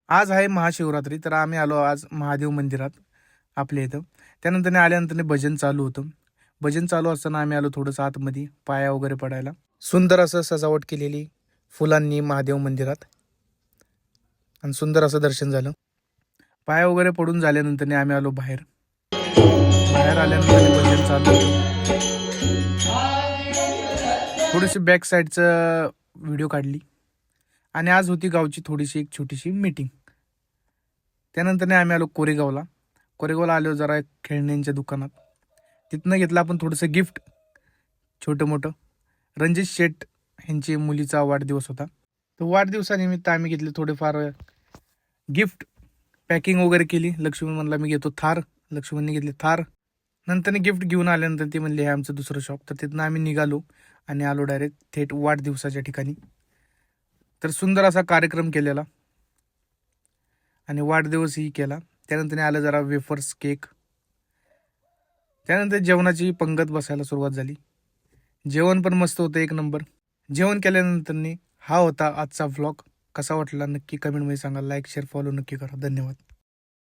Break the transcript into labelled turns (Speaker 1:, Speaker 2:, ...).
Speaker 1: आज आहे महाशिवरात्री, तर आम्ही आलो आज महादेव मंदिरात आपल्या इथं. त्यानंतर आल्यानंतर भजन चालू होतं. भजन चालू असताना आम्ही आलो थोडंसं आतमध्ये पाया वगैरे पडायला. सुंदर असं सजावट केलेली फुलांनी महादेव मंदिरात, आणि सुंदर असं दर्शन झालं. पाया वगैरे पडून झाल्यानंतर आम्ही आलो बाहेर. बाहेर आल्यानंतर भजन चालू होतं. थोडीशी बॅक साईडचं व्हिडिओ काढली, आणि आज होती गावची थोडीशी एक छोटीशी मीटिंग. त्यानंतर आम्ही आलो कोरेगावला आलो जरा खेळण्यांच्या दुकानात. तिथनं घेतलं आपण थोडंसं गिफ्ट, छोटं मोठं. रणजित शेठ यांची मुलीचा वाढदिवस होता, तर वाढदिवसानिमित्त आम्ही घेतले थोडेफार गिफ्ट. पॅकिंग वगैरे केली. लक्ष्मण म्हणला मी घेतो थार, लक्ष्मणने घेतले थार. नंतर गिफ्ट घेऊन आल्यानंतर ते म्हणले हे आमचं दुसरं शॉप. तर तिथनं आम्ही निघालो आणि आलो डायरेक्ट थेट वाढदिवसाच्या ठिकाणी. तर सुंदर असा कार्यक्रम केलेला आणि वाढदिवसही केला. त्यानंतर आलं जरा वेफर्स केक. त्यानंतर जेवणाची पंगत बसायला सुरुवात झाली. जेवण पण मस्त होतं, एक नंबर. जेवण केल्यानंतर हा होता आजचा व्लॉग. कसा वाटला नक्की कमेंटमध्ये सांगा. लाईक शेअर फॉलो नक्की करा. धन्यवाद.